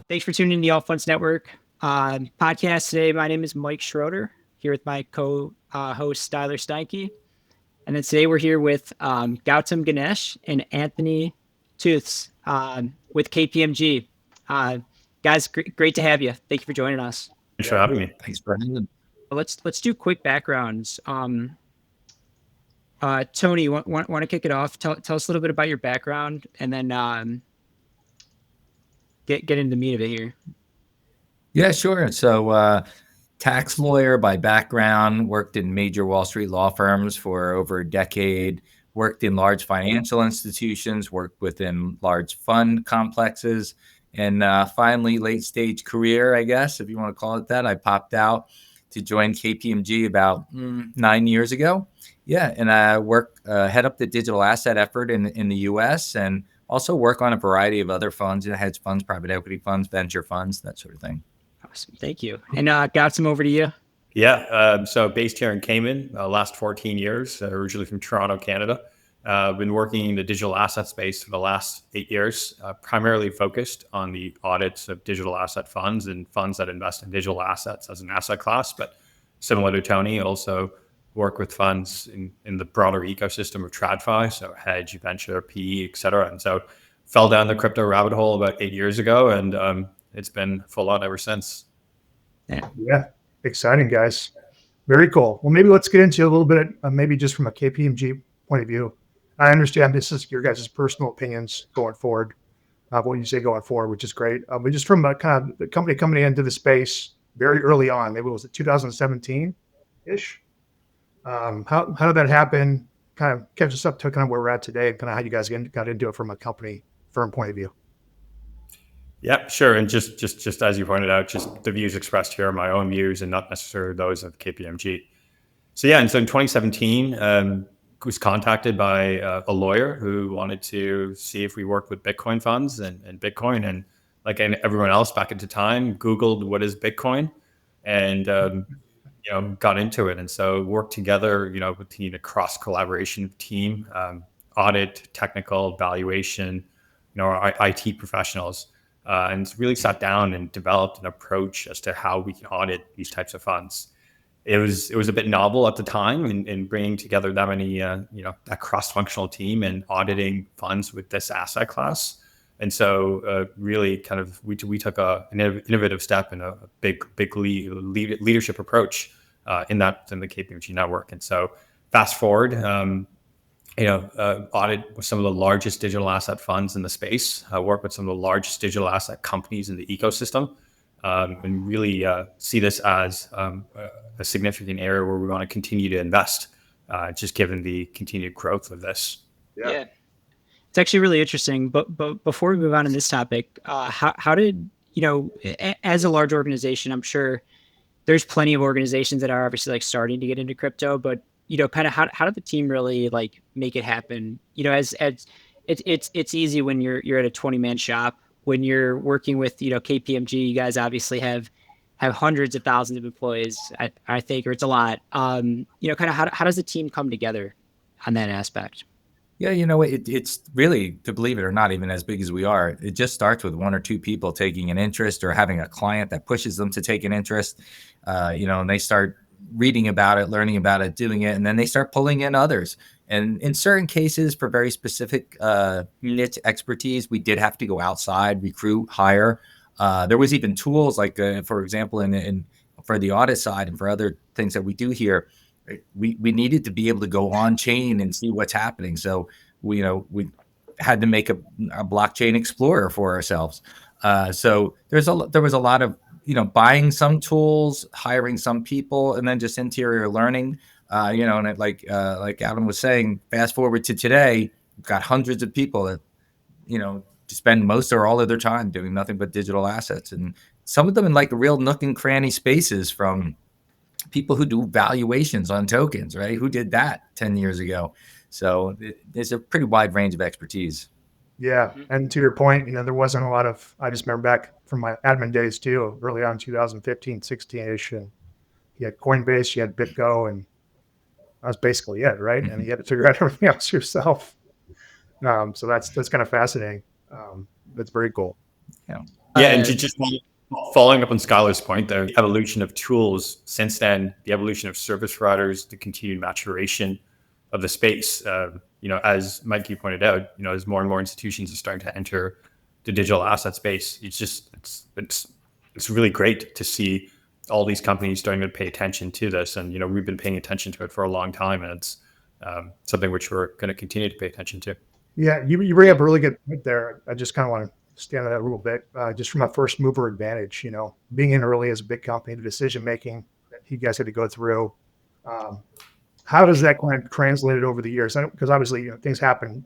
Thanks for tuning in to the All Funds Network podcast today. My name is Mike Schroeder, here with my co-host Styler Steinke. And then today we're here with Gautam Ganeshan and Anthony Tuths with KPMG. Guys, great to have you. Thank you for joining us. Thanks for having me. Thanks for having me. Let's do quick backgrounds. Tony, want to kick it off? Tell us a little bit about your background, and then get into the meat of it here. Yeah, sure. So tax lawyer by background, worked in major Wall Street law firms for over a decade, worked in large financial institutions, worked within large fund complexes, and finally, late stage career, I guess, if you want to call it that, I popped out to join KPMG about 9 years ago. Yeah, and I head up the digital asset effort in the U.S. and also work on a variety of other funds, hedge funds, private equity funds, venture funds, that sort of thing. Awesome. Thank you. And Gautam, over to you. Yeah. So based here in Cayman, last 14 years, originally from Toronto, Canada. Been working in the digital asset space for the last 8 years, primarily focused on the audits of digital asset funds and funds that invest in digital assets as an asset class. But similar to Tony, also work with funds in the broader ecosystem of TradFi, so hedge, venture, PE, et cetera. And so fell down the crypto rabbit hole about 8 years ago, and it's been full on ever since. Yeah, exciting, guys. Very cool. Well, maybe let's get into a little bit, maybe just from a KPMG point of view. I understand this is your guys' personal opinions going forward, what you say going forward, which is great. But just from a kind of the company coming into the space very early on, maybe it was 2017-ish. How did that happen? Kind of catch us up to kind of where we're at today, kind of how you guys got into it from a company firm point of view. Yeah, sure. And just as you pointed out, just the views expressed here are my own views and not necessarily those of KPMG. So yeah, and so in 2017, was contacted by a lawyer who wanted to see if we worked with Bitcoin funds and Bitcoin, and like everyone else back at the time, Googled what is Bitcoin, and got into it. And so worked together, with the cross collaboration team, audit, technical, valuation, our IT professionals, and really sat down and developed an approach as to how we can audit these types of funds. It was a bit novel at the time in bringing together that many, that cross-functional team and auditing funds with this asset class. And so really kind of we took an innovative step and a big leadership approach in the KPMG network. And so fast forward, audit with some of the largest digital asset funds in the space, work with some of the largest digital asset companies in the ecosystem, and really see this as a significant area where we want to continue to invest, just given the continued growth of this. Yeah. It's actually really interesting. But before we move on to this topic, how did, as a large organization, I'm sure there's plenty of organizations that are obviously like starting to get into crypto, but kind of how did the team really like make it happen? As it's easy when you're at a 20-man shop. When you're working with KPMG, you guys obviously have hundreds of thousands of employees, I think, or it's a lot. Kind of how does the team come together on that aspect? Yeah, it's really, to believe it or not, even as big as we are, it just starts with one or two people taking an interest or having a client that pushes them to take an interest, and they start reading about it, learning about it, doing it, and then they start pulling in others. And in certain cases, for very specific niche expertise, we did have to go outside, recruit, hire. There was even tools like, for example, in for the audit side and for other things that we do here, we needed to be able to go on chain and see what's happening. So we had to make a blockchain explorer for ourselves. So there was a lot of buying some tools, hiring some people, and then just interior learning. And it, like Adam was saying, fast forward to today, we've got hundreds of people that spend most or all of their time doing nothing but digital assets, and some of them in like real nook and cranny spaces, from people who do valuations on tokens, right? Who did that 10 years ago? So there's a pretty wide range of expertise. Yeah. And to your point, there wasn't a lot of, I just remember back from my admin days too, early on 2015, 16-ish, and you had Coinbase, you had BitGo, and that was basically it, right? And you had to figure out everything else yourself. So that's kind of fascinating. That's very cool. Yeah. Yeah, and just following up on Skylar's point, the evolution of tools since then, the evolution of service providers, the continued maturation of the space. As Mikey pointed out, as more and more institutions are starting to enter the digital asset space, it's really great to see all these companies starting to pay attention to this. And we've been paying attention to it for a long time, and it's something which we're going to continue to pay attention to. Yeah, you bring up a really good point there. I just kind of want to stand on that a little bit, just from a first mover advantage. Being in early as a big company, the decision making that you guys had to go through. How does that kind of translate over the years? Because obviously, things happen.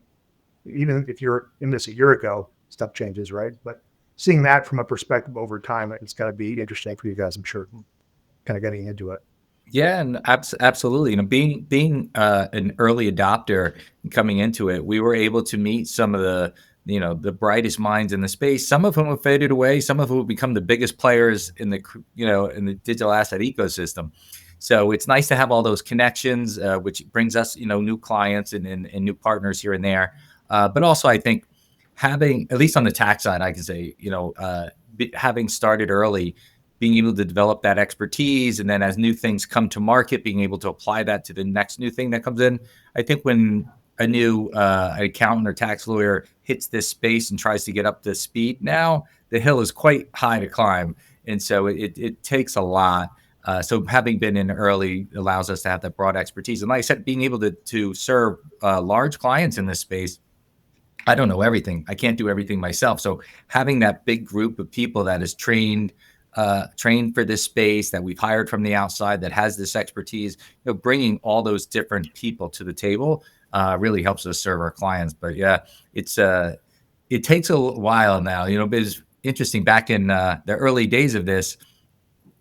Even if you're in this a year ago, stuff changes, right? But seeing that from a perspective over time, it's got to be interesting for you guys, I'm sure, kind of getting into it. Yeah, and absolutely. Being an early adopter and coming into it, we were able to meet some of the brightest minds in the space. Some of whom have faded away. Some of whom have become the biggest players in the digital asset ecosystem. So it's nice to have all those connections, which brings us new clients and new partners here and there. But also, I think having, at least on the tax side, I can say having started early, being able to develop that expertise, and then as new things come to market, being able to apply that to the next new thing that comes in. I think when a new accountant or tax lawyer hits this space and tries to get up to speed now, the hill is quite high to climb. And so it takes a lot. So having been in early allows us to have that broad expertise. And like I said, being able to serve large clients in this space, I don't know everything. I can't do everything myself. So having that big group of people that is trained for this space, that we've hired from the outside, that has this expertise, bringing all those different people to the table really helps us serve our clients. But yeah, it takes a while now. But it's interesting. Back in the early days of this,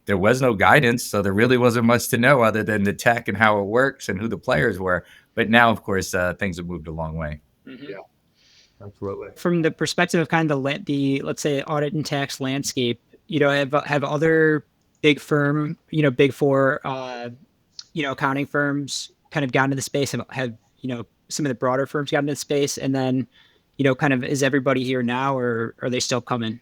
there was no guidance, so there really wasn't much to know other than the tech and how it works and who the players were. But now, of course, things have moved a long way. Mm-hmm. Yeah, absolutely. From the perspective of kind of the let's say audit and tax landscape, have other big four, accounting firms kind of gotten into the space? Have some of the broader firms gotten into the space? And then, kind of, is everybody here now, or are they still coming?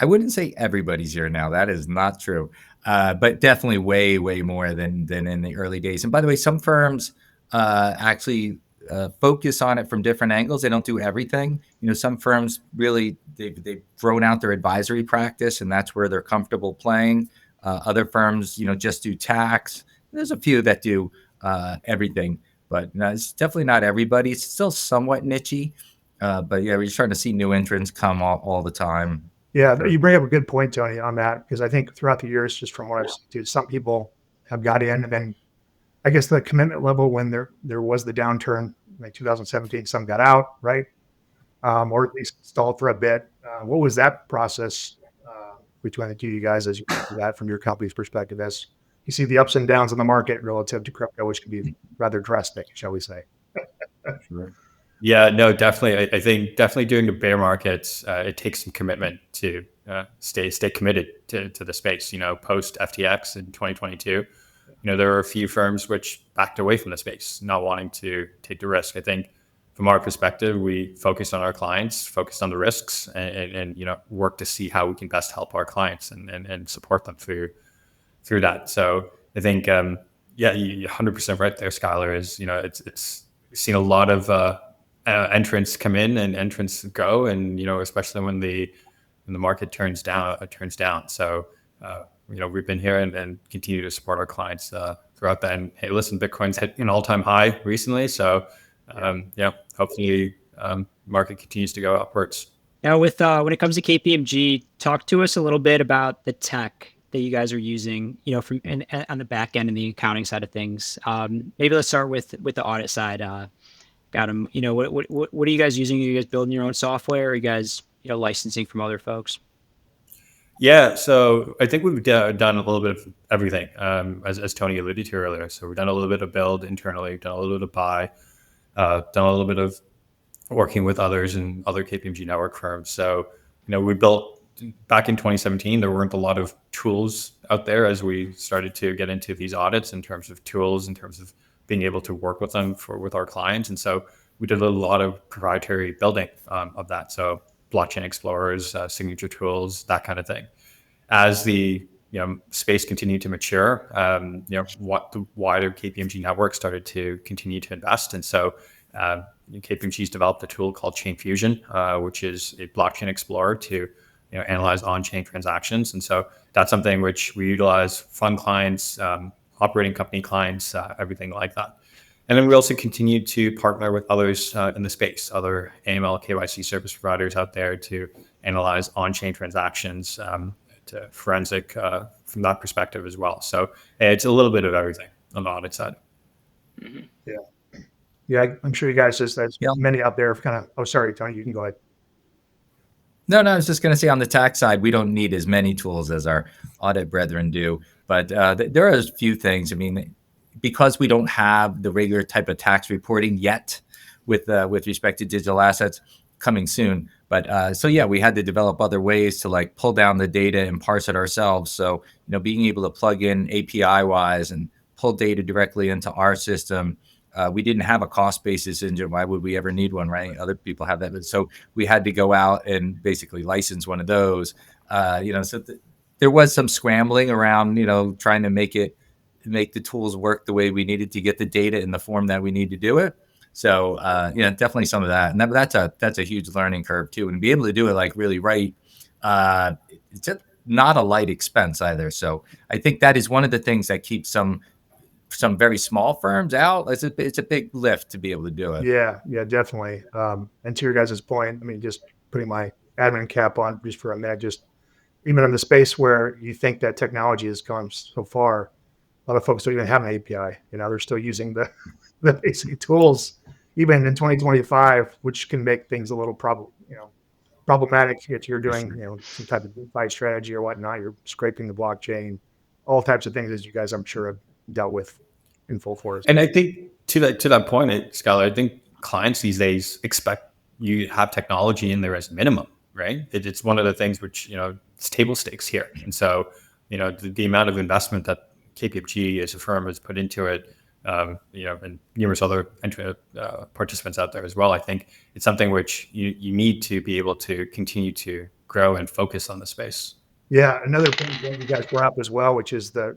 I wouldn't say everybody's here now. That is not true. But definitely way, way more than in the early days. And by the way, some firms actually focus on it from different angles. They don't do everything. Some firms really, they've thrown out their advisory practice, and that's where they're comfortable playing. Other firms, just do tax. There's a few that do everything, but no, it's definitely not everybody. It's still somewhat niche-y. But yeah, we're starting to see new entrants come all the time. Yeah, you bring up a good point, Tony, on that, because I think throughout the years, just from what I've seen, some people have got in, and then I guess the commitment level when there was the downturn, like 2017, some got out, right? Or at least stalled for a bit. What was that process between the two of you guys as you do that from your company's perspective, as you see the ups and downs in the market relative to crypto, which can be rather drastic, shall we say? Sure. Yeah, no, definitely. I think definitely during the bear markets, it takes some commitment to stay committed to the space. Post FTX in 2022, there were a few firms which backed away from the space, not wanting to take the risk. I think from our perspective, we focused on our clients, focused on the risks, and work to see how we can best help our clients and support them through that. So I think, you're 100% right there, Skylar. Is it's we've seen a lot of entrants come in and entrants go, and especially when the market turns down. So we've been here and continue to support our clients throughout that. And hey, listen, Bitcoin's hit an all-time high recently, so hopefully market continues to go upwards. Now, with when it comes to KPMG, talk to us a little bit about the tech that you guys are using, from on the back end and the accounting side of things. Maybe let's start with the audit side. Gautam, what are you guys using? Are you guys building your own software? Or are you guys, licensing from other folks? Yeah, so I think we've done a little bit of everything, as Tony alluded to earlier. So we've done a little bit of build internally, done a little bit of buy, done a little bit of working with others and other KPMG network firms. So, we built back in 2017, there weren't a lot of tools out there as we started to get into these audits in terms of tools, in terms of being able to work with them with our clients. And so we did a lot of proprietary building of that. So blockchain explorers, signature tools, that kind of thing. As the space continued to mature, what the wider KPMG network started to continue to invest, and so KPMG's developed a tool called Chain Fusion, which is a blockchain explorer to analyze on-chain transactions, and so that's something which we utilize fund clients, operating company clients, everything like that. And then we also continue to partner with others in the space, other AML, KYC service providers out there to analyze on-chain transactions, to forensic from that perspective as well. So it's a little bit of everything on the audit side. Yeah, I'm sure you guys there's many out there kind of. Oh, sorry, Tony, you can go ahead. No, I was just going to say on the tax side, we don't need as many tools as our audit brethren do, but there are a few things. I mean, because we don't have the regular type of tax reporting yet with respect to digital assets coming soon. But so yeah, we had to develop other ways to like pull down the data and parse it ourselves. So, being able to plug in API wise and pull data directly into our system. We didn't have a cost basis engine. Why would we ever need one, right? Other people have that. So we had to go out and basically license one of those. There was some scrambling around, trying to make the tools work the way we needed to get the data in the form that we need to do it. So, definitely some of that. And that's a huge learning curve too. And be able to do it like really right. It's not a light expense either. So I think that is one of the things that keeps some very small firms out. It's a big lift to be able to do it. Yeah, definitely. And to your guys' point, I mean, just putting my admin cap on just for a minute, just even in the space where you think that technology has come so far, a lot of folks don't even have an API. They're still using the basic tools, even in 2025, which can make things a little problematic if you're doing, some type of DeFi strategy or whatnot. You're scraping the blockchain, all types of things, as you guys, I'm sure, have dealt with in full force. And I think to that point, Skylar, I think clients these days expect you to have technology in there as minimum, right? It's one of the things which, it's table stakes here. And so, the amount of investment that KPMG as a firm has put into it, and numerous other participants out there as well, I think it's something which you need to be able to continue to grow and focus on the space. Yeah, another thing that you guys brought up as well, which is the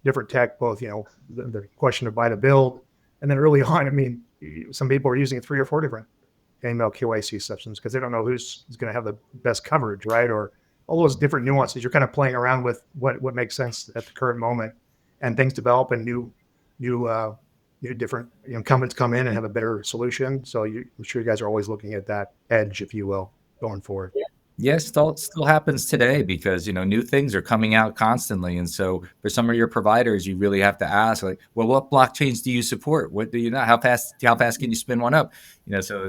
different tech, both the question of buy to build, and then early on, I mean, some people are using 3 or 4 different AML KYC systems because they don't know who's going to have the best coverage, right? Or all those different nuances. You're kind of playing around with what makes sense at the current moment, and things develop and new different incumbents come in and have a better solution. So I'm sure you guys are always looking at that edge, if you will, going forward. Yes, still happens today because new things are coming out constantly, and so for some of your providers, you really have to ask, like, well, what blockchains do you support? What do you know? How fast can you spin one up? So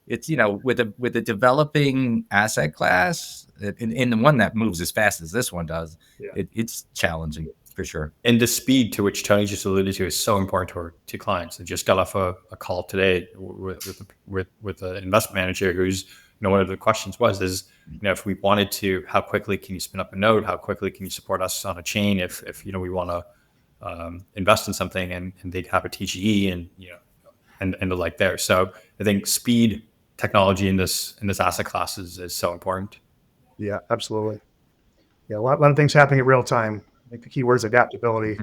it's with a developing asset class, in the one that moves as fast as this one does, it's challenging for sure. And the speed to which Tony just alluded to is so important to clients. I just got off a call today with an investment manager who's. One of the questions is, if we wanted to, how quickly can you spin up a node? How quickly can you support us on a chain? If we want to invest in something and they have a TGE and the like there. So I think speed technology in this asset class is so important. Yeah, absolutely. Yeah, a lot of things happening in real time. I think the key word is adaptability.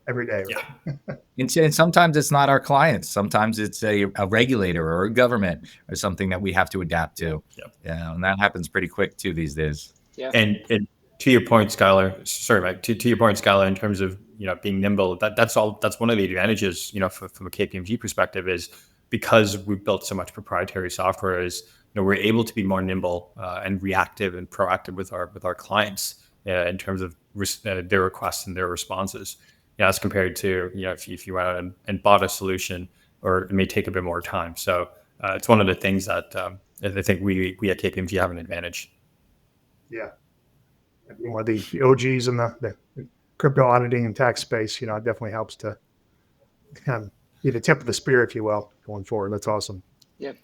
Every day. Yeah. And sometimes it's not our clients. Sometimes it's a regulator or a government or something that we have to adapt to. Yep. Yeah, and that happens pretty quick too these days. Yeah. And to your point, Skylar, sorry, Mike, to your point, Skylar, in terms of being nimble, that's one of the advantages, from a KPMG perspective, is because we've built so much proprietary software, is we're able to be more nimble and reactive and proactive with our clients in terms of their requests and their responses. As compared to if you went out and bought a solution, or it may take a bit more time. So it's one of the things that I think we at KPMG have an advantage. Yeah, one of the OGs in the crypto auditing and tax space, it definitely helps to be the tip of the spear, if you will, going forward. That's awesome. Yep.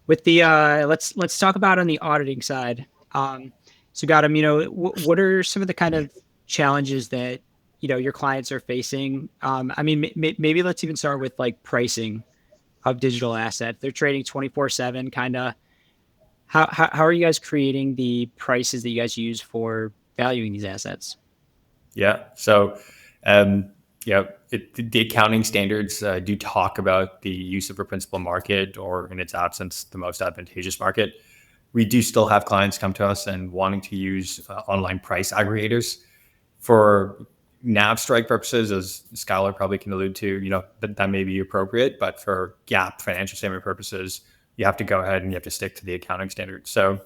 With the let's talk about on the auditing side. So Gautam, what are some of the kind of challenges that your clients are facing? I mean, maybe let's even start with like pricing of digital assets. They're trading 24/7 kind of. how are you guys creating the prices that you guys use for valuing these assets? Yeah. So, um, the accounting standards do talk about the use of a principal market, or in its absence, the most advantageous market. We do still have clients come to us and wanting to use online price aggregators for NAV strike purposes, as Skylar probably can allude to. That may be appropriate, but for GAAP financial statement purposes, you have to go ahead and you have to stick to the accounting standards. So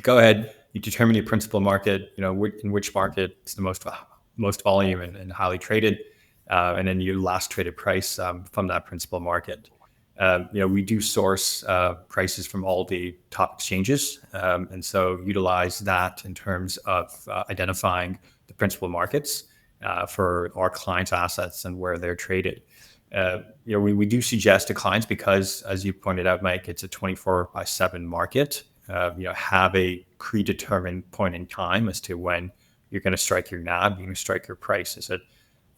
go ahead, you determine your principal market, in which market it's the most volume and highly traded, and then your last traded price from that principal market. We do source prices from all the top exchanges, and so utilize that in terms of identifying the principal markets for our clients' assets and where they're traded. We do suggest to clients, because, as you pointed out, Mike, it's a 24/7 market. Have a predetermined point in time as to when you're going to strike your NAV, you're going to strike your price. Is it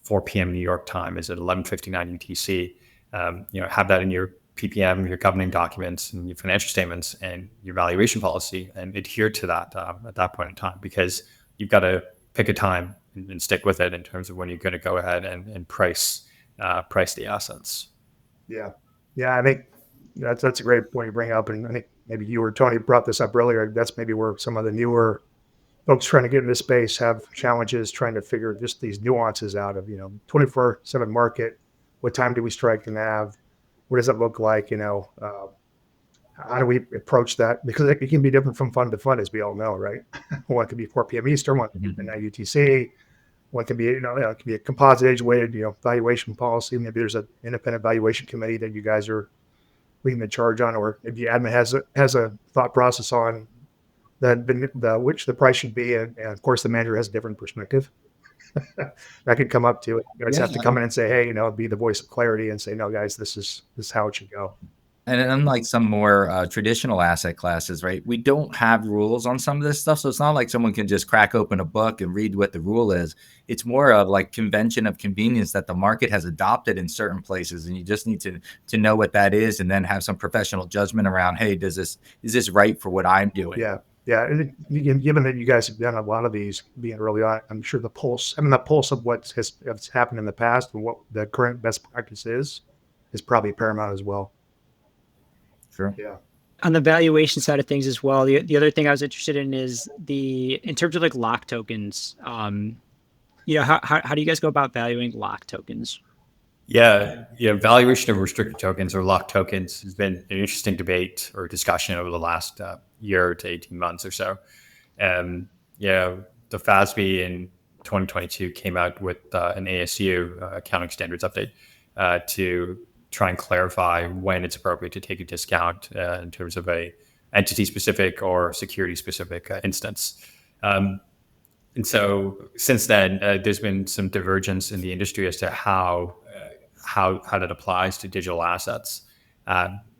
4 p.m. New York time? Is it 11:59 UTC? Have that in your PPM, your governing documents, and your financial statements, and your valuation policy, and adhere to that at that point in time, because you've got to pick a time and stick with it in terms of when you're going to go ahead and price the assets. Yeah. I think that's a great point you bring up, and I think maybe you or Tony brought this up earlier. That's maybe where some of the newer folks trying to get into space have challenges trying to figure just these nuances out of 24/7 market. What time do we strike the NAV? What does that look like? How do we approach that? Because it can be different from fund to fund, as we all know, right? One could be 4 p.m. Eastern, one could be midnight UTC, one could be, it could be a composite age weighted, valuation policy. Maybe there's an independent valuation committee that you guys are leading the charge on, or maybe admin has a thought process on which the price should be, and of course the manager has a different perspective. That could come up to it. You guys have to come in and say, hey, be the voice of clarity and say, no, guys, this is how it should go. And unlike some more traditional asset classes, right, we don't have rules on some of this stuff. So it's not like someone can just crack open a book and read what the rule is. It's more of like convention of convenience that the market has adopted in certain places. And you just need to know what that is, and then have some professional judgment around, hey, is this right for what I'm doing? Yeah. And given that you guys have done a lot of these being early on, I'm sure the pulse of what has happened in the past and what the current best practice is probably paramount as well. Sure. Yeah. On the valuation side of things as well, the other thing I was interested in is in terms of like lock tokens. How do you guys go about valuing lock tokens? Yeah, valuation of restricted tokens or locked tokens has been an interesting debate or discussion over the last year to 18 months or so. The FASB in 2022 came out with an ASU accounting standards update to try and clarify when it's appropriate to take a discount in terms of a entity-specific or security-specific instance. And so since then, there's been some divergence in the industry as to how that applies to digital assets.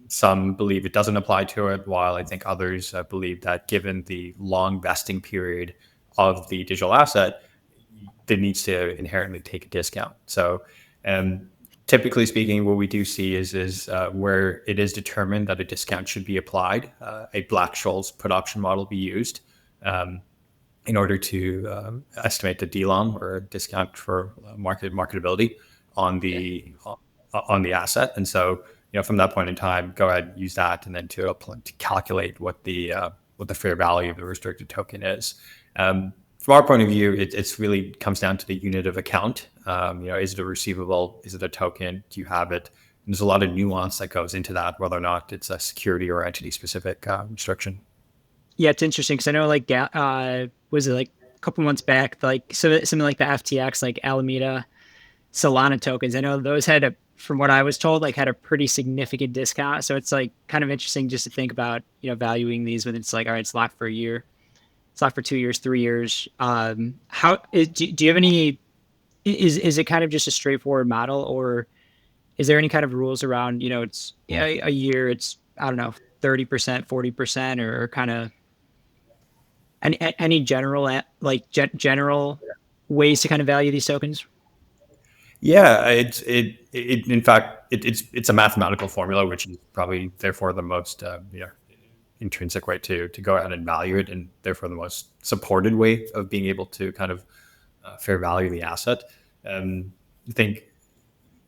Some believe it doesn't apply to it, while I think others believe that given the long vesting period of the digital asset, it needs to inherently take a discount. So typically speaking, what we do see is where it is determined that a discount should be applied, a Black-Scholes put option model be used in order to estimate the DLOM, or discount for marketability on the asset. And so, from that point in time, go ahead and use that, and then to calculate what the fair value of the restricted token is. From our point of view, it's really comes down to the unit of account. Is it a receivable? Is it a token? Do you have it? And there's a lot of nuance that goes into that, whether or not it's a security or entity-specific restriction. Yeah, it's interesting because I know, was it like a couple months back, like something like the FTX, like Alameda Solana tokens. I know those from what I was told, like had a pretty significant discount. So it's like kind of interesting just to think about, valuing these when it's like, all right, it's locked for a year, it's locked for 2 years, 3 years. Do you have any? Is it kind of just a straightforward model, or is there any kind of rules around? It's a year, it's, I don't know, 30%, 40%, or kind of any general general ways to kind of value these tokens? Yeah, in fact, it's a mathematical formula, which is probably therefore the most intrinsic right to go ahead and value it, and therefore the most supported way of being able to kind of fair value the asset. I think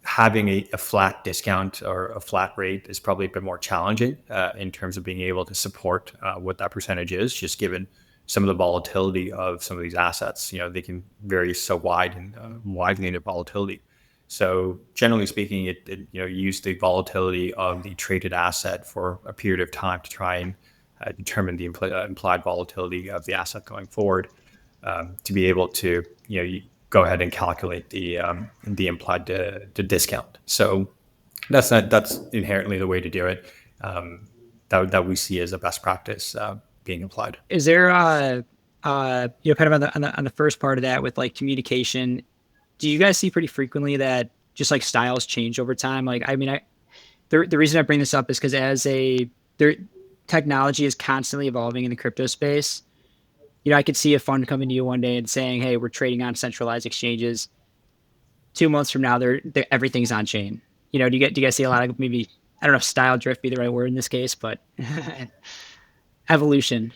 having a flat discount or a flat rate is probably a bit more challenging in terms of being able to support what that percentage is, just given some of the volatility of some of these assets. They can vary so widely in their volatility. So generally speaking, it use the volatility of the traded asset for a period of time to try and determine the implied volatility of the asset going forward, to be able to you go ahead and calculate the implied the discount. So that's inherently the way to do it. That we see as a best practice being applied. Is there kind of on the first part of that with like communication? Do you guys see pretty frequently that just like styles change over time? Like, I mean, the reason I bring this up is because technology is constantly evolving in the crypto space. I could see a fund coming to you one day and saying, "Hey, we're trading on centralized exchanges." 2 months from now, everything's on chain. Do you guys see a lot of, maybe, I don't know if style drift be the right word in this case, but evolution?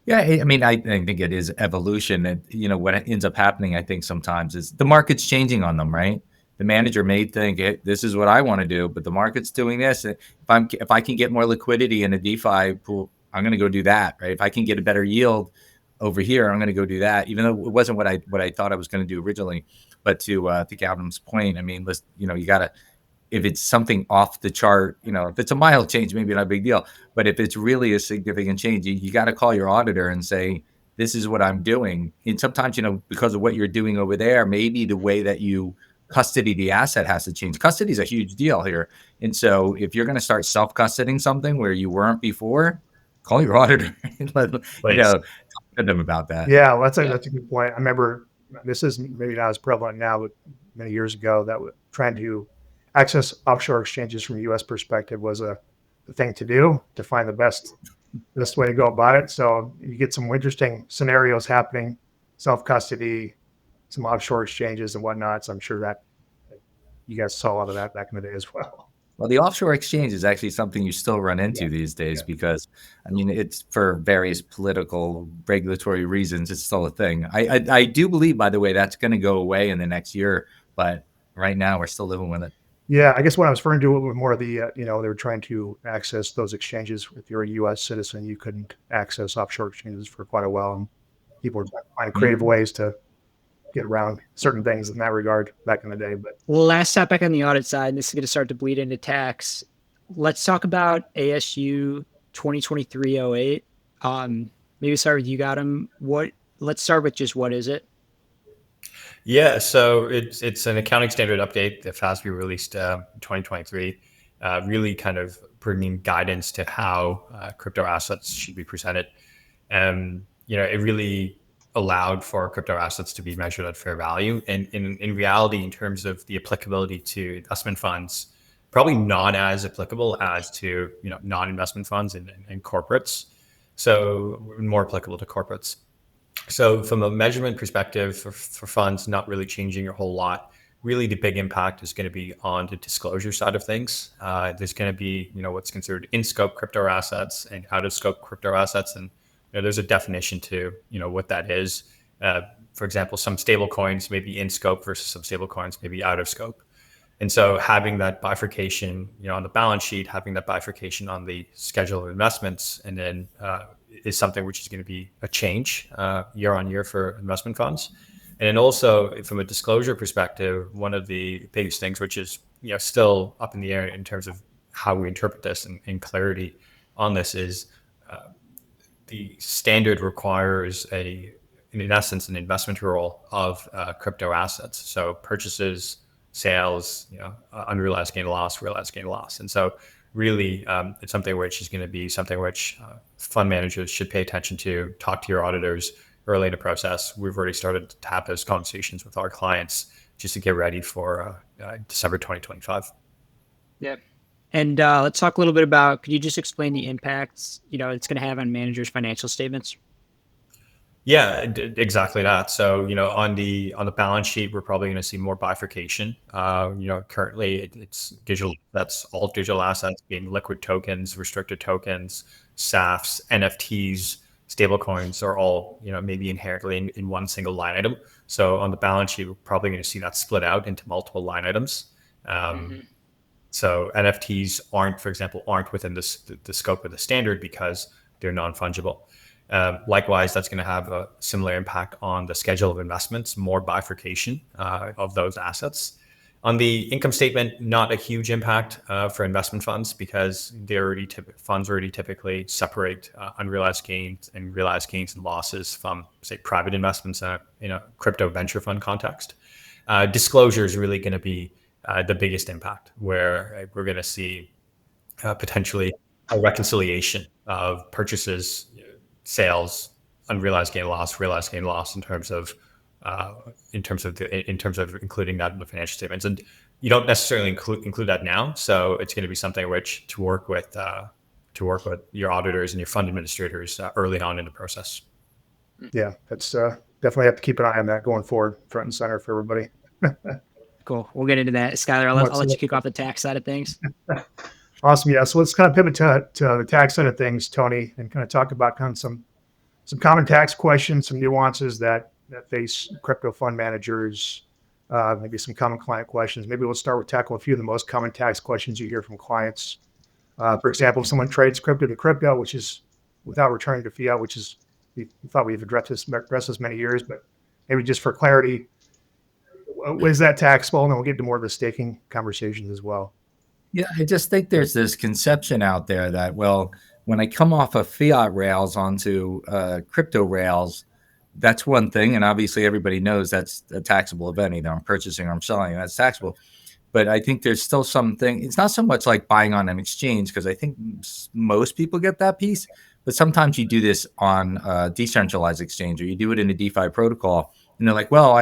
Yeah, I mean, I think it is evolution. And, what ends up happening, I think sometimes, is the market's changing on them, right? The manager may think, hey, this is what I want to do, but the market's doing this. If I can get more liquidity in a DeFi pool, I'm going to go do that, right? If I can get a better yield over here, I'm going to go do that, even though it wasn't what I thought I was going to do originally. But to Gautam's point, I mean, you got to, if it's something off the chart, if it's a mild change, maybe not a big deal. But if it's really a significant change, you got to call your auditor and say, this is what I'm doing. And sometimes, because of what you're doing over there, maybe the way that you custody the asset has to change. Custody is a huge deal here. And so if you're going to start self-custodying something where you weren't before, call your auditor and talk to them about that. Yeah, well, that's a good point. I remember, this is maybe not as prevalent now, but many years ago, that trying to access offshore exchanges from a U.S. perspective was the thing to do, to find the best way to go about it. So you get some interesting scenarios happening, self-custody, some offshore exchanges and whatnot. So I'm sure that you guys saw a lot of that back in the day as well. Well, the offshore exchange is actually something you still run into these days because, I mean, it's for various political, regulatory reasons. It's still a thing. I do believe, by the way, that's going to go away in the next year. But right now, we're still living with it. Yeah, I guess what I was referring to was more of the, they were trying to access those exchanges. If you're a U.S. citizen, you couldn't access offshore exchanges for quite a while. And people were finding creative ways to get around certain things in that regard back in the day. But last topic on the audit side, and this is going to start to bleed into tax. Let's talk about ASU 2023-08. Maybe start with you, Gautam. Let's start with just what is it? Yeah, so it's an accounting standard update that FASB released in 2023, really kind of bringing guidance to how crypto assets should be presented. It really allowed for crypto assets to be measured at fair value. And in reality, in terms of the applicability to investment funds, probably not as applicable as to non-investment funds and corporates. So more applicable to corporates. So from a measurement perspective for funds, not really changing a whole lot. Really, the big impact is going to be on the disclosure side of things. There's going to be what's considered in-scope crypto assets and out-of-scope crypto assets, and there's a definition to what that is. For example, some stablecoins may be in scope versus some stablecoins may be out of scope. And so having that bifurcation, on the balance sheet, having that bifurcation on the schedule of investments, and then is something which is going to be a change year on year for investment funds. And then also from a disclosure perspective, one of the biggest things, which is still up in the air in terms of how we interpret this and clarity on this, is the standard requires in essence, an investment role of crypto assets. So purchases, sales, unrealized gain loss, realized gain loss. And so really it's something which is going to be something which fund managers should pay attention to, talk to your auditors early in the process. We've already started to have those conversations with our clients just to get ready for December 2025. Yeah. And let's talk a little bit about, could you just explain the impacts, it's going to have on managers' financial statements? Yeah, exactly that. So, on the balance sheet, we're probably going to see more bifurcation. Currently it's digital. That's all digital assets being liquid tokens, restricted tokens, SAFs, NFTs, stablecoins are all, maybe inherently in one single line item. So on the balance sheet, we're probably going to see that split out into multiple line items. So NFTs for example, aren't within the scope of the standard because they're non-fungible. Likewise, that's going to have a similar impact on the schedule of investments, more bifurcation of those assets. On the income statement, not a huge impact for investment funds because funds already typically separate unrealized gains and realized gains and losses from, say, private investments in a crypto venture fund context. Disclosure is really going to be the biggest impact, where we're going to see potentially a reconciliation of purchases, sales, unrealized gain loss, realized gain loss in terms of including that in the financial statements. And you don't necessarily include that now, so it's going to be something which to work with your auditors and your fund administrators early on in the process. Yeah, that's definitely have to keep an eye on that going forward, front and center for everybody. Cool. We'll get into that. Skylar, I'll let you kick off the tax side of things. Awesome. Yeah. So let's kind of pivot to the tax side of things, Tony, and kind of talk about kind of some common tax questions, some nuances that face crypto fund managers, maybe some common client questions. Maybe we'll start with tackle a few of the most common tax questions you hear from clients. For example, if someone trades crypto to crypto, which is without returning to fiat, which is, we thought we've addressed this many years, but maybe just for clarity, is that taxable? And then we'll get to more of the staking conversations as well. Yeah, I just think there's this conception out there that, well, when I come off of fiat rails onto crypto rails, that's one thing. And obviously everybody knows that's a taxable event. Either I'm purchasing or I'm selling, that's taxable. But I think there's still something, it's not so much like buying on an exchange, because I think most people get that piece. But sometimes you do this on a decentralized exchange, or you do it in a DeFi protocol. And they're like, well,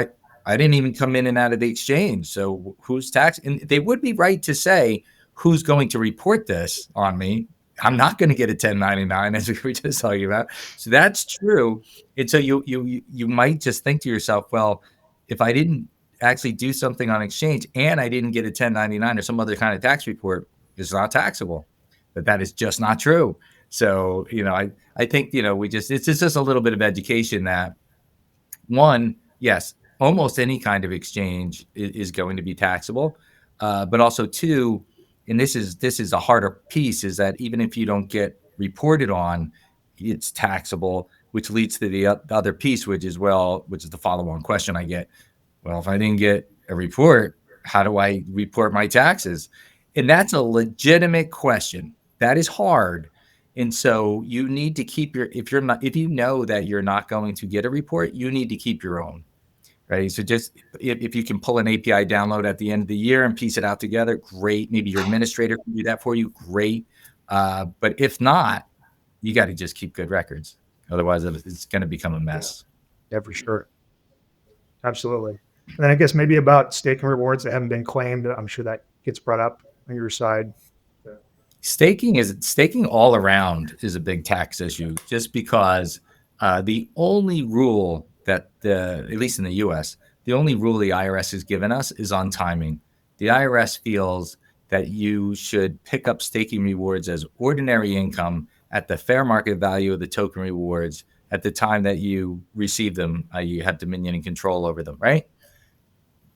I didn't even come in and out of the exchange. So who's taxed? And they would be right to say, who's going to report this on me? I'm not going to get a 1099, as we were just talking about. So that's true. And so you might just think to yourself, well, if I didn't actually do something on exchange and I didn't get a 1099 or some other kind of tax report, it's not taxable. But that is just not true. So, I think, it's just a little bit of education that, one, yes, almost any kind of exchange is going to be taxable. But also, two, and this is a harder piece, is that even if you don't get reported on, it's taxable, which leads to the other piece, which is the follow-on question I get. Well, if I didn't get a report, how do I report my taxes? And that's a legitimate question. That is hard. And so you need to keep if you know that you're not going to get a report, you need to keep your own. Right. So just if you can pull an API download at the end of the year and piece it out together, great. Maybe your administrator can do that for you. Great. But if not, you got to just keep good records. Otherwise, it's going to become a mess. Yeah, for sure. Absolutely. And then I guess maybe about staking rewards that haven't been claimed. I'm sure that gets brought up on your side. Staking all around is a big tax issue, just because the only rule that at least in the US, the only rule the IRS has given us is on timing. The IRS feels that you should pick up staking rewards as ordinary income at the fair market value of the token rewards at the time that you receive them. You have dominion and control over them, right?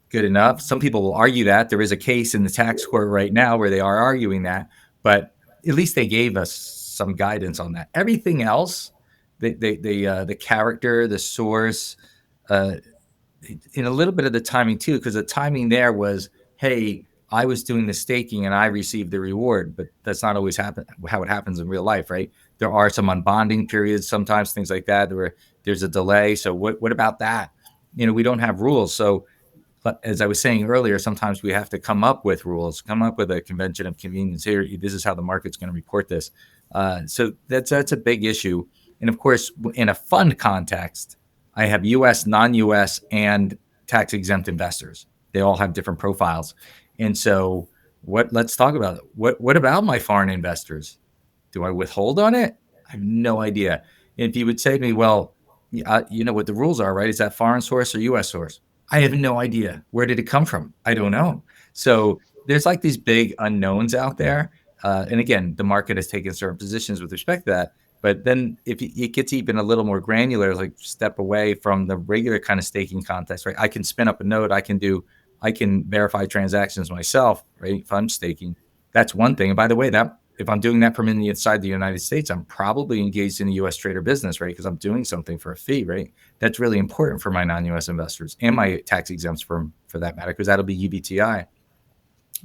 Good enough. Some people will argue that. There is a case in the tax court right now where they are arguing that, but at least they gave us some guidance on that. Everything else, the character, the source, in a little bit of the timing too, because the timing there was, hey, I was doing the staking and I received the reward, but that's not always how it happens in real life, right? There are some unbonding periods, sometimes things like that, where there's a delay. So what about that? We don't have rules. So as I was saying earlier, sometimes we have to come up with rules, come up with a convention of convenience. Here, this is how the market's going to report this. So that's a big issue. And of course, in a fund context, I have U.S., non-U.S., and tax-exempt investors. They all have different profiles. And so let's talk about it. What about my foreign investors? Do I withhold on it? I have no idea. If you would say to me, well, you know what the rules are, right? Is that foreign source or U.S. source? I have no idea. Where did it come from? I don't know. So there's like these big unknowns out there. And again, the market has taken certain positions with respect to that. But then if it gets even a little more granular, like step away from the regular kind of staking context, right? I can spin up a node. I can verify transactions myself, right? If I'm staking, that's one thing. And by the way, that if I'm doing that from inside the United States, I'm probably engaged in a U.S. trader business, right? Because I'm doing something for a fee, right? That's really important for my non-U.S. investors and my tax exempt firm for that matter, because that'll be UBTI.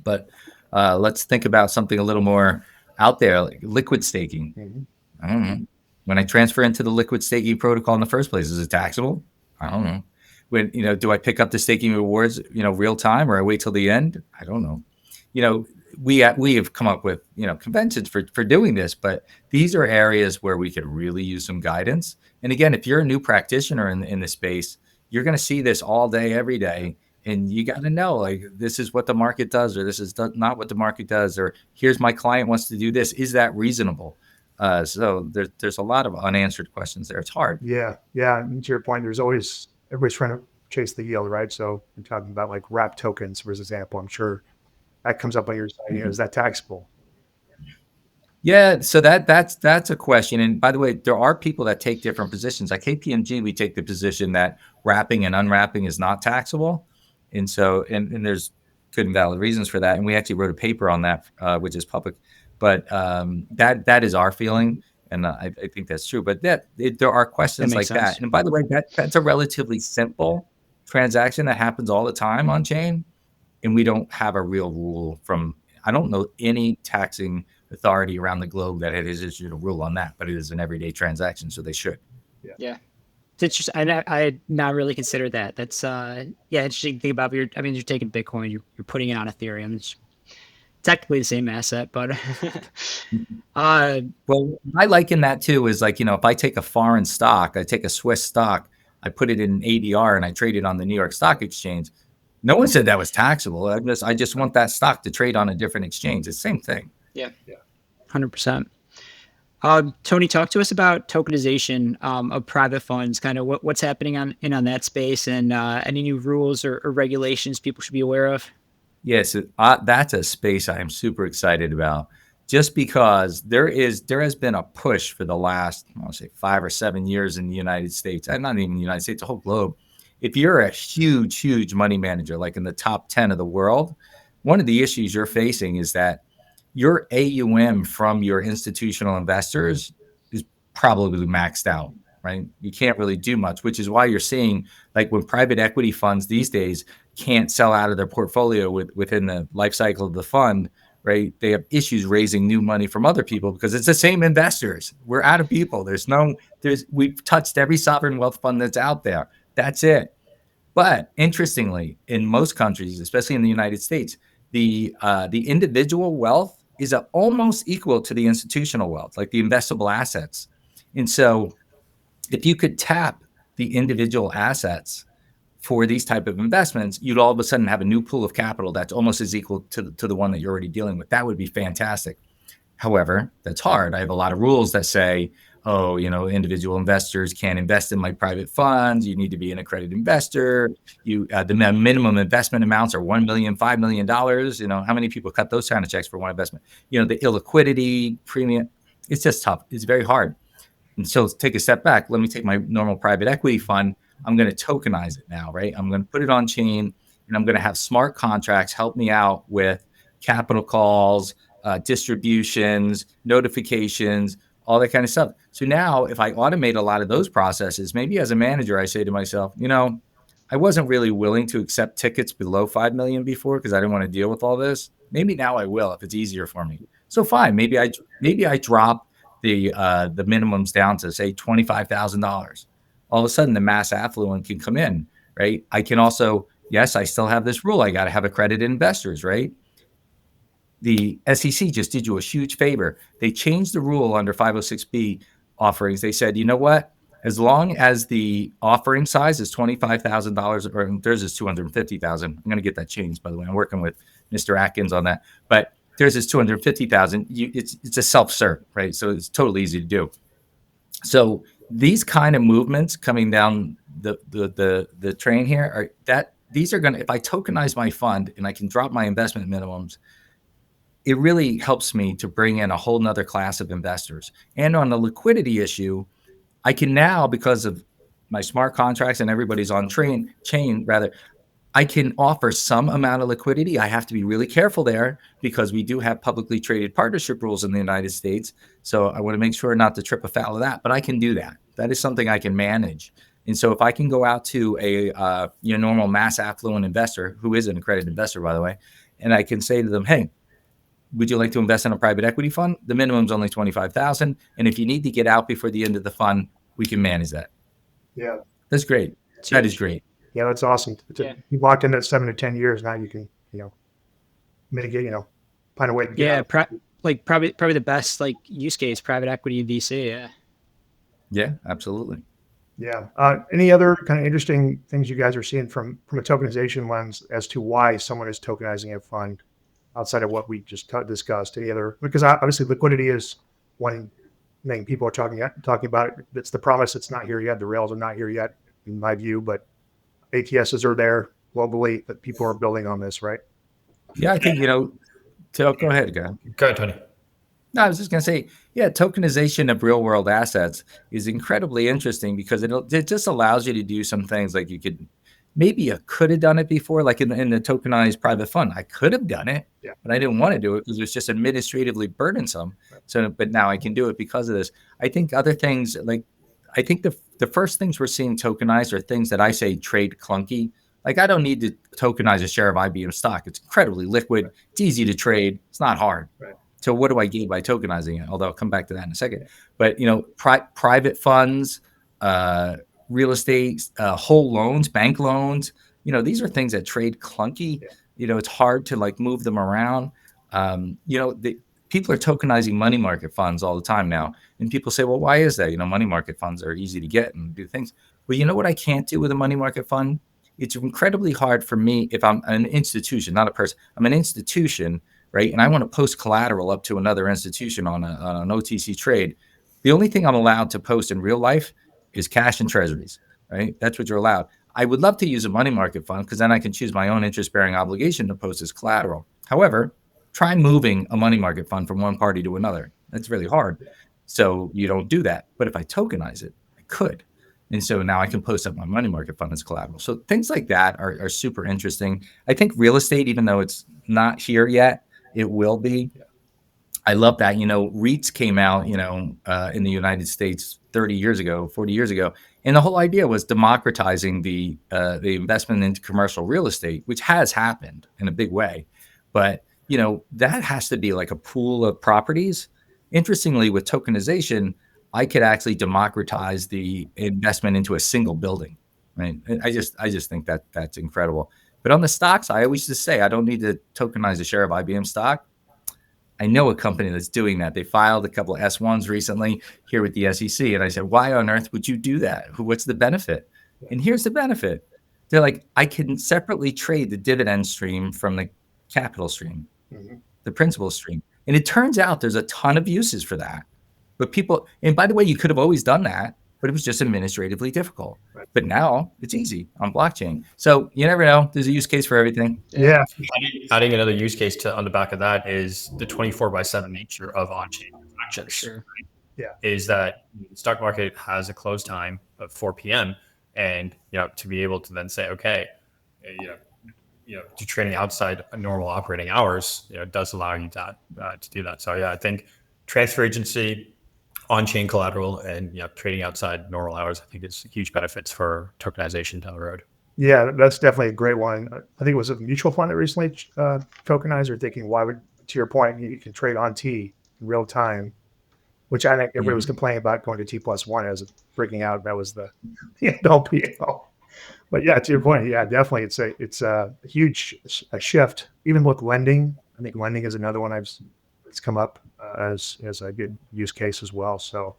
But let's think about something a little more out there, like liquid staking. Mm-hmm. I don't know. When I transfer into the liquid staking protocol in the first place, is it taxable? I don't know. When, do I pick up the staking rewards, real time, or I wait till the end? I don't know. We have come up with, conventions for doing this, but these are areas where we could really use some guidance. And again, if you're a new practitioner in the space, you're going to see this all day, every day. And you got to know, like, this is what the market does, or this is not what the market does, or here's my client wants to do this. Is that reasonable? So there's a lot of unanswered questions there. It's hard. Yeah. And to your point, everybody's trying to chase the yield, right? So you're talking about like wrap tokens, for example. I'm sure that comes up on your side. Is that taxable? Yeah, so that's a question. And by the way, there are people that take different positions. Like KPMG, we take the position that wrapping and unwrapping is not taxable. And so, and there's good and valid reasons for that. And we actually wrote a paper on that, which is public. But that is our feeling, and I think that's true. But there are questions like that. And by the way, that's a relatively simple transaction that happens all the time on chain, and we don't have a real rule from. I don't know any taxing authority around the globe that has issued a rule on that, but it is an everyday transaction, so they should. Yeah. It's interesting. I had not really considered that. That's interesting to think about. You're taking Bitcoin, you're putting it on Ethereum. It's technically the same asset, but well, I liken that too is like, if I take a foreign stock, I take a Swiss stock, I put it in ADR and I trade it on the New York Stock Exchange. No one said that was taxable. I just want that stock to trade on a different exchange. It's the same thing. Yeah. 100%. Tony, talk to us about tokenization of private funds, kind of what's happening on that space, and any new rules or regulations people should be aware of. Yes, that's a space I am super excited about, just because there has been a push for the last, I want to say 5 or 7 years in the United States, and not even the United States, the whole globe. If you're a huge money manager, like in the top 10 of the world, one of the issues you're facing is that your AUM from your institutional investors is probably maxed out, right? You can't really do much, which is why you're seeing, like, when private equity funds these days can't sell out of their portfolio within the life cycle of the fund, right? They have issues raising new money from other people because it's the same investors. We're out of people. We've touched every sovereign wealth fund that's out there. That's it. But interestingly, in most countries, especially in the United States, the individual wealth is almost equal to the institutional wealth, like the investable assets. And so if you could tap the individual assets for these type of investments, you'd all of a sudden have a new pool of capital that's almost as equal to the one that you're already dealing with. That would be fantastic. However, that's hard. I have a lot of rules that say, individual investors can't invest in my private funds. You need to be an accredited investor. The minimum investment amounts are $1 million, $5 million. How many people cut those kind of checks for one investment? The illiquidity premium. It's just tough. It's very hard. And so take a step back. Let me take my normal private equity fund. I'm going to tokenize it now, right? I'm going to put it on chain, and I'm going to have smart contracts help me out with capital calls, distributions, notifications, all that kind of stuff. So now if I automate a lot of those processes, maybe as a manager, I say to myself, I wasn't really willing to accept tickets below 5 million before because I didn't want to deal with all this. Maybe now I will if it's easier for me. So fine, maybe I drop the minimums down to, say, $25,000. All of a sudden the mass affluent can come in, right? I can also, yes, I still have this rule. I got to have accredited investors, right? The SEC just did you a huge favor. They changed the rule under 506B offerings. They said, you know what? As long as the offering size is $25,000, or theirs is $250,000. I'm going to get that changed, by the way. I'm working with Mr. Atkins on that. But theirs is $250,000. It's a self-serve, right? So it's totally easy to do. So these kind of movements coming down the train here these are going to, if I tokenize my fund and I can drop my investment minimums, it really helps me to bring in a whole nother class of investors. And on the liquidity issue, I can now, because of my smart contracts and everybody's on chain rather, I can offer some amount of liquidity. I have to be really careful there because we do have publicly traded partnership rules in the United States. So I want to make sure not to trip afoul of that, but I can do that. That is something I can manage. And so if I can go out to a normal mass affluent investor, who is an accredited investor, by the way, and I can say to them, hey, would you like to invest in a private equity fund? The minimum is only $25,000. And if you need to get out before the end of the fund, we can manage that. Yeah. That's great. That is great. Yeah, that's awesome. You walked into 7 to 10 years. Now you can, mitigate, find a way to get out. Probably the best use case, private equity and VC. Yeah. Yeah, absolutely. Yeah. Any other kind of interesting things you guys are seeing from a tokenization lens as to why someone is tokenizing a fund outside of what we just discussed? Any other, because obviously liquidity is one thing people are talking about. It's the promise. It's not here yet. The rails are not here yet, in my view, but ATSs are there globally that people are building on this, right? Yeah, I think, go ahead, guy. Go ahead, Tony. No, I was just going to say, yeah, tokenization of real world assets is incredibly interesting because it just allows you to do some things like you could have done it before, like in the tokenized private fund. I could have done it, but I didn't want to do it because it was just administratively burdensome. So, but now I can do it because of this. I think other things, I think the first things we're seeing tokenized are things that I say trade clunky. Like I don't need to tokenize a share of IBM stock. It's incredibly liquid. It's easy to trade. It's not hard. Right. So what do I gain by tokenizing it? Although I'll come back to that in a second. But private funds, real estate, whole loans, bank loans, these are things that trade clunky. It's hard to move them around. People are tokenizing money market funds all the time now. And people say, well, why is that? Money market funds are easy to get and do things. Well, you know what I can't do with a money market fund? It's incredibly hard for me if I'm an institution, not a person. I'm an institution, right? And I want to post collateral up to another institution on an OTC trade. The only thing I'm allowed to post in real life is cash and treasuries, right? That's what you're allowed. I would love to use a money market fund because then I can choose my own interest-bearing obligation to post as collateral. However, try moving a money market fund from one party to another. That's really hard. So you don't do that. But if I tokenize it, I could. And so now I can post up my money market fund as collateral. So things like that are super interesting. I think real estate, even though it's not here yet, it will be. I love that. REITs came out, in the United States 30 years ago, 40 years ago. And the whole idea was democratizing the investment into commercial real estate, which has happened in a big way. But, that has to be like a pool of properties. Interestingly, with tokenization, I could actually democratize the investment into a single building. Right? I just think that that's incredible. But on the stocks, I always just say I don't need to tokenize a share of IBM stock. I know a company that's doing that. They filed a couple of S1s recently here with the SEC. And I said, why on earth would you do that? What's the benefit? And here's the benefit. They're like, I can separately trade the dividend stream from the capital stream, the principal stream. And it turns out there's a ton of uses for that. But people, and by the way, you could have always done that, but it was just administratively difficult. Right. But now it's easy on blockchain. So you never know. There's a use case for everything. Yeah. Adding another use case on the back of that is the 24/7 nature of on-chain transactions. Sure. Right? Yeah. Is that the stock market has a close time of 4 p.m. and to be able to then say, okay, to trading outside normal operating hours, does allow you to do that. So I think transfer agency, on-chain collateral, and trading outside normal hours, I think is huge benefits for tokenization down the road. Yeah, that's definitely a great one. I think it was a mutual fund that recently tokenized. Or thinking, why would, to your point, you can trade on T in real time, which I think everybody was complaining about going to T+1 as freaking out. That was the LPO. But yeah, to your point, yeah, definitely, it's a huge shift. Even with lending, I think lending is another one it's come up as a good use case as well. So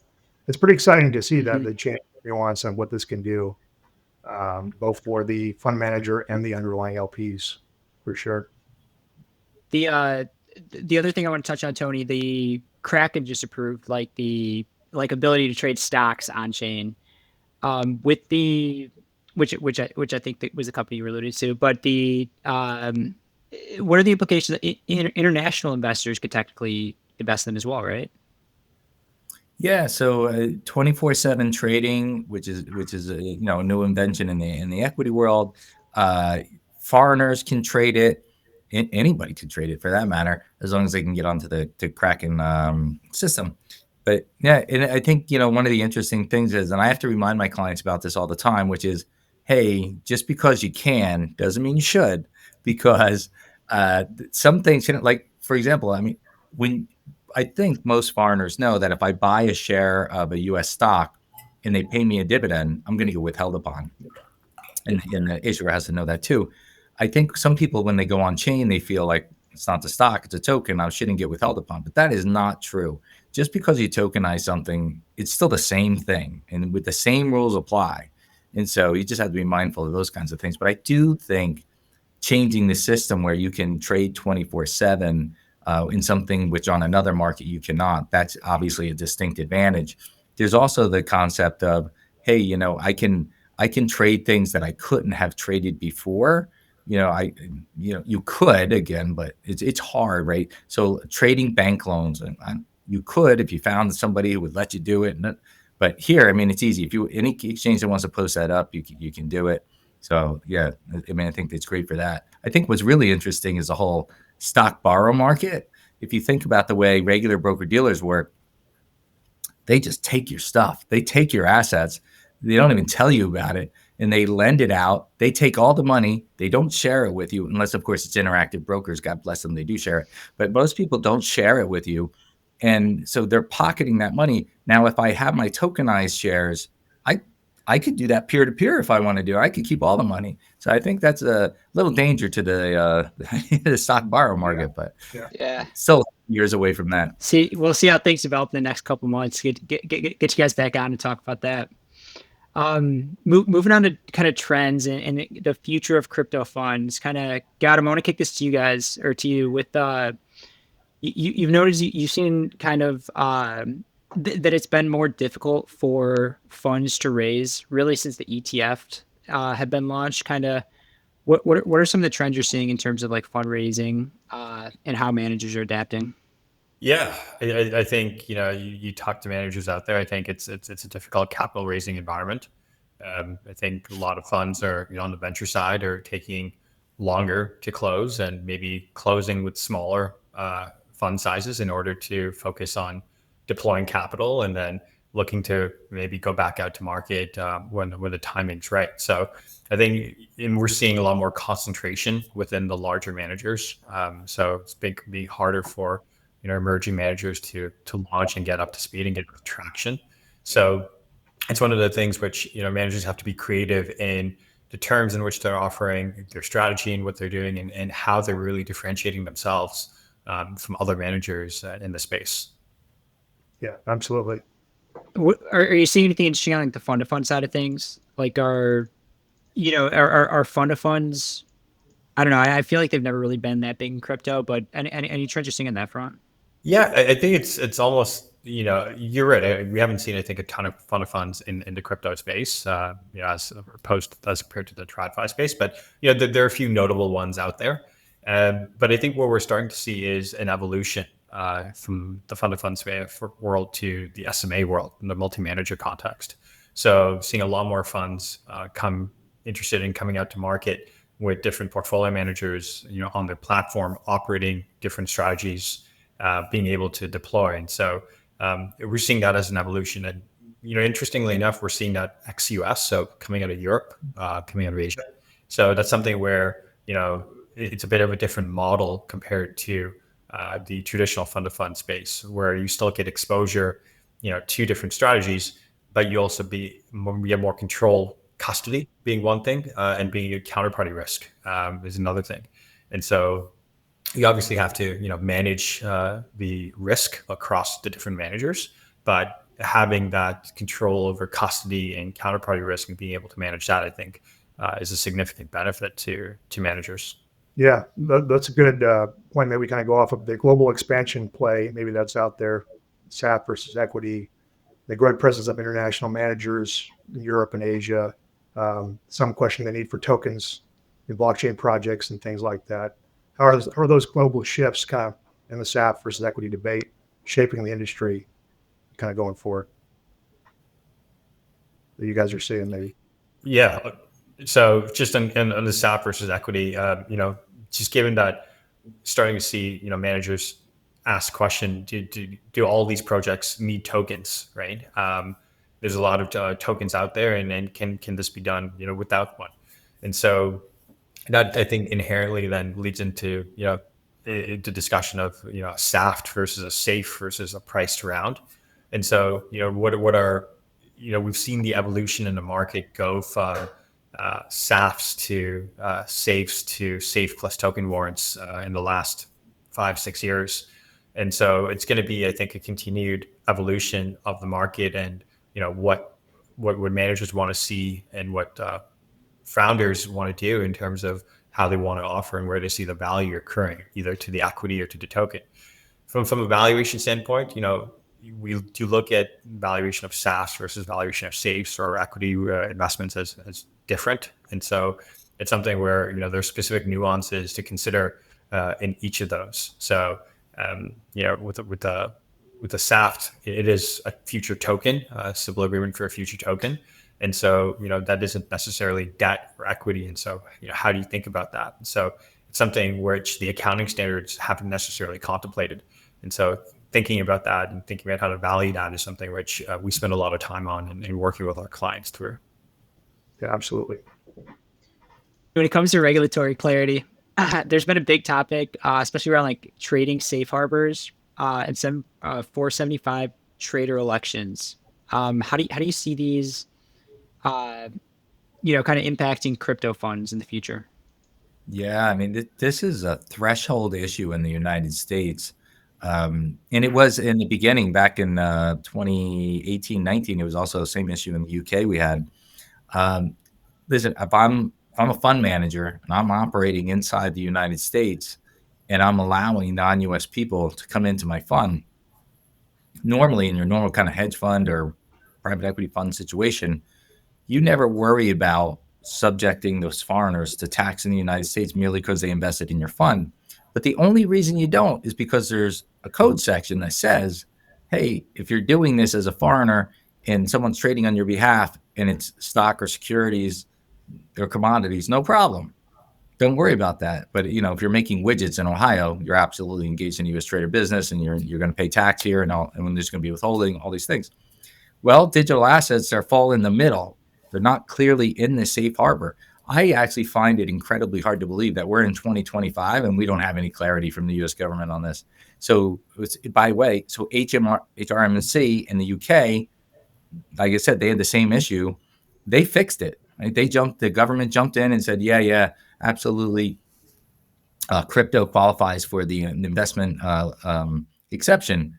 it's pretty exciting to see that the change nuance on what this can do, both for the fund manager and the underlying LPs, for sure. The other thing I want to touch on, Tony, the Kraken just approved the ability to trade stocks on chain, with the which I think that was the company you alluded to, but the what are the implications that international investors could technically invest in as well, right? Yeah, so 24/7 trading, which is a a new invention in the equity world. Foreigners can trade it. Anybody can trade it for that matter, as long as they can get onto the Kraken system. But yeah, and I think one of the interesting things is, and I have to remind my clients about this all the time, which is, hey, just because you can doesn't mean you should, because some things, like for example, I mean, when I think most foreigners know that if I buy a share of a U.S. stock and they pay me a dividend, I'm going to get withheld upon. And the issuer has to know that too. I think some people, when they go on chain, they feel like it's not the stock, it's a token. I shouldn't get withheld upon. But that is not true. Just because you tokenize something, it's still the same thing. And with the same rules apply. And so you just have to be mindful of those kinds of things. But I do think changing the system where you can trade 24/7 in something which on another market you cannot, that's obviously a distinct advantage. There's also the concept of, hey, I can trade things that I couldn't have traded before. You could again, but it's hard, right? So trading bank loans, and you could if you found somebody who would let you do it. But here, I mean, it's easy. If any exchange that wants to post that up, you can do it. So yeah, I mean, I think it's great for that. I think what's really interesting is the whole stock borrow market. If you think about the way regular broker dealers work, they just take your stuff. They take your assets. They don't even tell you about it, and they lend it out. They take all the money. They don't share it with you, unless, of course, it's Interactive Brokers. God bless them. They do share it. But most people don't share it with you. And so they're pocketing that money. Now, if I have my tokenized shares, I could do that peer to peer if I want to do it. I could keep all the money. So I think that's a little danger to the stock borrow market, but Yeah. still years away from that. We'll see how things develop in the next couple months. Get you guys back on and talk about that. Moving on to kind of trends and the future of crypto funds. Kind of, Gautam, I want to kick this to you guys, or to you, with you've noticed, you've seen kind of that it's been more difficult for funds to raise really since the ETF have been launched. Kind of, what are some of the trends you're seeing in terms of like fundraising and how managers are adapting? Yeah, I think you talk to managers out there. I think it's a difficult capital raising environment. I think a lot of funds are on the venture side are taking longer to close, and maybe closing with smaller fund sizes in order to focus on deploying capital, and then looking to maybe go back out to market when the timing's right. So I think we're seeing a lot more concentration within the larger managers. So it's be harder for emerging managers to launch and get up to speed and get traction. So it's one of the things which managers have to be creative in the terms in which they're offering their strategy and what they're doing, and how they're really differentiating themselves from other managers in the space. Yeah, absolutely. Are you seeing anything interesting on like the fund to fund side of things? Like, are fund to funds? I don't know. I feel like they've never really been that big in crypto, but any trends you're seeing on that front? Yeah, I think it's almost, you're right. We haven't seen, I think, a ton of fund of funds in the crypto space, as compared to the TradFi space. But there are a few notable ones out there. But I think what we're starting to see is an evolution from the fund of funds world to the SMA world, in the multi-manager context. So seeing a lot more funds interested in coming out to market with different portfolio managers, on their platform, operating different strategies, being able to deploy. And so we're seeing that as an evolution. And, interestingly enough, we're seeing that ex-US, so coming out of Europe, coming out of Asia. So that's something where, it's a bit of a different model compared to the traditional fund of fund space, where you still get exposure, to different strategies, but you also have more control, custody being one thing, and being a counterparty risk is another thing. And so you obviously have to, manage the risk across the different managers, but having that control over custody and counterparty risk and being able to manage that, I think, is a significant benefit to managers. Yeah, that's a good point. Maybe we kind of go off of the global expansion play. Maybe that's out there, SAP versus equity, the growing presence of international managers in Europe and Asia, some question the need for tokens in blockchain projects and things like that. How are those global shifts kind of in the SAF versus equity debate shaping the industry kind of going forward that you guys are seeing maybe? Yeah. So just on the SAP versus equity, just given that starting to see, managers ask the question, do all these projects need tokens, right? There's a lot of tokens out there, and can this be done, without one? And so that, I think, inherently then leads into, the discussion of, a SAFT versus a safe versus a priced round. And so, what are, we've seen the evolution in the market go from SAFs to safes to safe plus token warrants in the last 5-6 years. And so it's going to be, I think, a continued evolution of the market, and what managers want to see, and what founders want to do in terms of how they want to offer and where they see the value occurring, either to the equity or to the token. From a valuation standpoint, we do look at valuation of SaaS versus valuation of safes or equity investments as different. And so it's something where, there's specific nuances to consider in each of those. So, with the SAFT, it is a future token, civil agreement for a future token. And so, that isn't necessarily debt or equity. And so, how do you think about that? And so it's something which the accounting standards haven't necessarily contemplated. And so thinking about that and thinking about how to value that is something which we spend a lot of time on and working with our clients through. Yeah, absolutely. When it comes to regulatory clarity, there's been a big topic, especially around like trading safe harbors and some 475 trader elections. How do you see these, kind of impacting crypto funds in the future? Yeah, I mean, this is a threshold issue in the United States. And it was in the beginning back in 2018, 19. It was also the same issue in the UK we had. Listen, if I'm a fund manager and I'm operating inside the United States and I'm allowing non-US people to come into my fund, normally in your normal kind of hedge fund or private equity fund situation, you never worry about subjecting those foreigners to tax in the United States merely because they invested in your fund. But the only reason you don't is because there's a code section that says, hey, if you're doing this as a foreigner and someone's trading on your behalf and it's stock or securities or commodities, no problem. Don't worry about that. But if you're making widgets in Ohio, you're absolutely engaged in U.S. trader business, and you're going to pay tax here, and when there's going to be withholding, all these things. Well, digital assets fall in the middle. They're not clearly in the safe harbor. I actually find it incredibly hard to believe that we're in 2025 and we don't have any clarity from the U.S. government on this. So, by the way, HMRC in the UK, like I said, they had the same issue. They fixed it. Right? The government jumped in and said, yeah, absolutely. Crypto qualifies for the investment exception.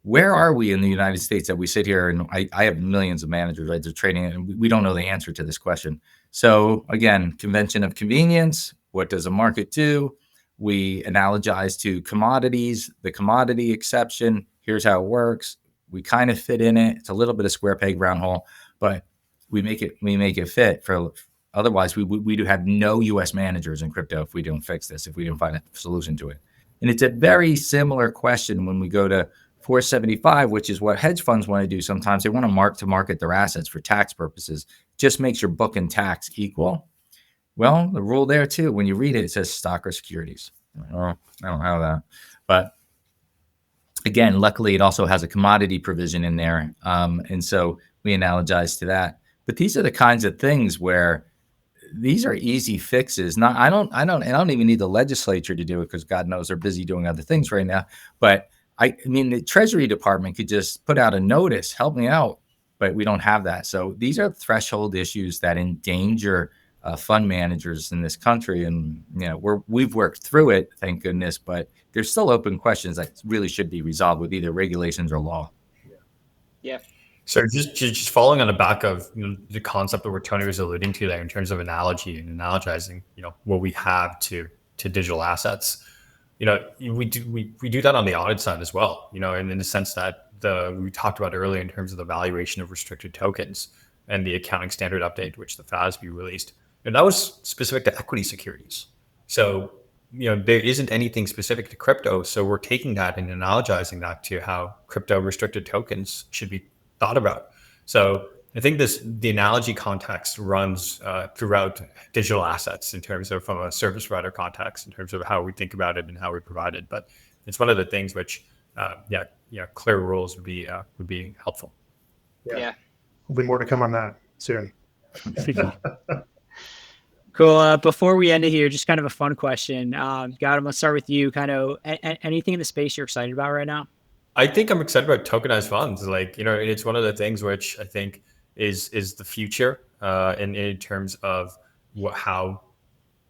Where are we in the United States that we sit here and I have millions of managers, right? They're trading, and we don't know the answer to this question. So again, convention of convenience. What does a market do? We analogize to commodities, the commodity exception. Here's how it works. We kind of fit in it. It's a little bit of square peg, round hole, but we make it fit for. Otherwise, we do have no U.S. managers in crypto if we don't fix this, if we don't find a solution to it. And it's a very similar question when we go to 475, which is what hedge funds want to do sometimes. They want to market their assets for tax purposes. Just makes your book and tax equal. Well, the rule there too, when you read it, it says stock or securities. I don't have that. But again, luckily, it also has a commodity provision in there. And so we analogize to that. But these are the kinds of things where these are easy fixes. I don't even need the legislature to do it because God knows they're busy doing other things right now. But I mean, the Treasury Department could just put out a notice, help me out, but we don't have that. So these are threshold issues that endanger fund managers in this country. And, we've worked through it, thank goodness, but there's still open questions that really should be resolved with either regulations or law. Yeah. So just following on the back of the concept that Tony was alluding to there in terms of analogy and analogizing, what we have to digital assets. We do that on the audit side as well, and in the sense that we talked about earlier in terms of the valuation of restricted tokens and the accounting standard update, which the FASB released. And that was specific to equity securities. So there isn't anything specific to crypto. So we're taking that and analogizing that to how crypto restricted tokens should be thought about. So I think the analogy context runs throughout digital assets in terms of, from a service provider context, in terms of how we think about it and how we provide it. But it's one of the things which, clear rules would be helpful. Yeah. There'll be more to come on that soon. Cool. Before we end it here, just kind of a fun question. Gautam, let's start with you. Kind of anything in the space you're excited about right now? I think I'm excited about tokenized funds. It's one of the things which I think is the future in terms of how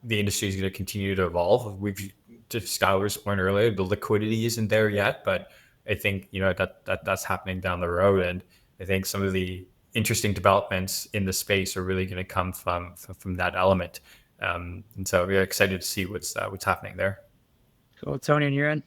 the industry is going to continue to evolve. We've, to Skylar's point earlier, the liquidity isn't there yet, but I think that's happening down the road, and I think some of the interesting developments in the space are really going to come from that element, and so we're excited to see what's happening there. Cool. Tony, on your end?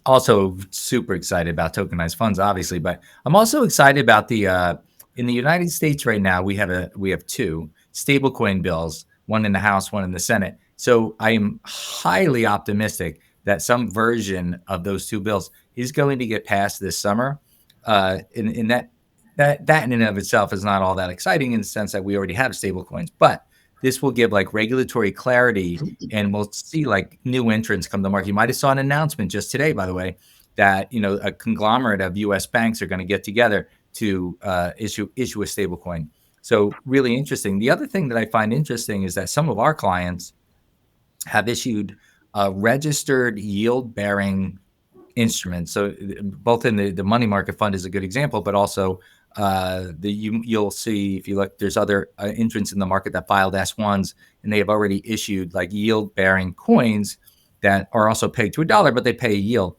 Also super excited about tokenized funds, obviously, but I'm also excited about the in the United States right now we have two stablecoin bills, one in the House, one in the Senate. So I am highly optimistic that some version of those two bills is going to get passed this summer. In that in and of itself is not all that exciting in the sense that we already have stablecoins, but this will give like regulatory clarity, and we'll see like new entrants come to the market. You might have saw an announcement just today, by the way, that a conglomerate of U.S. banks are going to get together to issue a stablecoin. So really interesting. The other thing that I find interesting is that some of our clients have issued registered yield-bearing instruments. So both in the money market fund is a good example, but also you'll see, if you look, there's other entrants in the market that filed S1s, and they have already issued like yield-bearing coins that are also pegged to $1, but they pay a yield.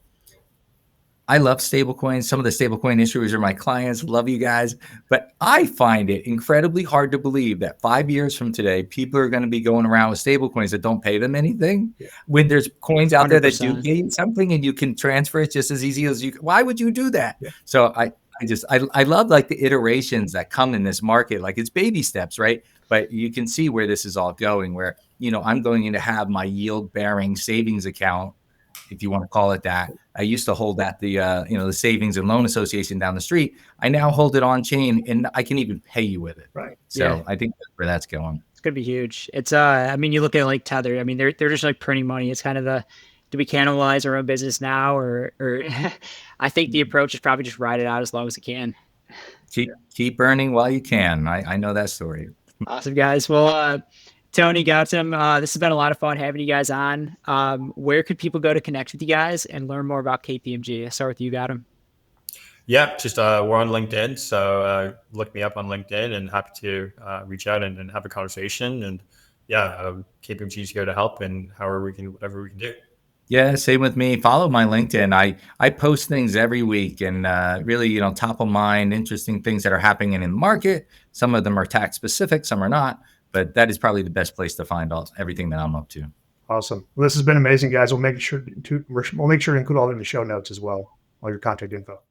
I love stablecoins. Some of the stablecoin issuers are my clients. Love you guys. But I find it incredibly hard to believe that 5 years from today, people are going to be going around with stablecoins that don't pay them anything. Yeah. When there's coins out 100%. There that do pay you something and you can transfer it just as easy as you can. Why would you do that? Yeah. So I love like the iterations that come in this market. Like it's baby steps, right? But you can see where this is all going, where, I'm going to have my yield bearing savings account, if you want to call it that. I used to hold at the Savings and Loan Association down the street. I now hold it on chain, and I can even pay you with it. Right. So yeah. I think that's where that's going. It's going to be huge. It's you look at like Tether. I mean, they're just like printing money. It's kind of do we cannibalize our own business now, or I think the approach is probably just ride it out as long as it can. Keep earning while you can. I know that story. Awesome, guys. Well, Tony, Gautam, this has been a lot of fun having you guys on. Where could people go to connect with you guys and learn more about KPMG? I'll start with you, Gautam. Yeah, just we're on LinkedIn, so look me up on LinkedIn, and happy to reach out and have a conversation. And KPMG is here to help, and whatever we can do. Yeah, same with me. Follow my LinkedIn. I post things every week, and really, top of mind, interesting things that are happening in the market. Some of them are tax specific, some are not. But that is probably the best place to find everything that I'm up to. Awesome. Well, this has been amazing, guys. We'll make sure to include all in the show notes as well, all your contact info.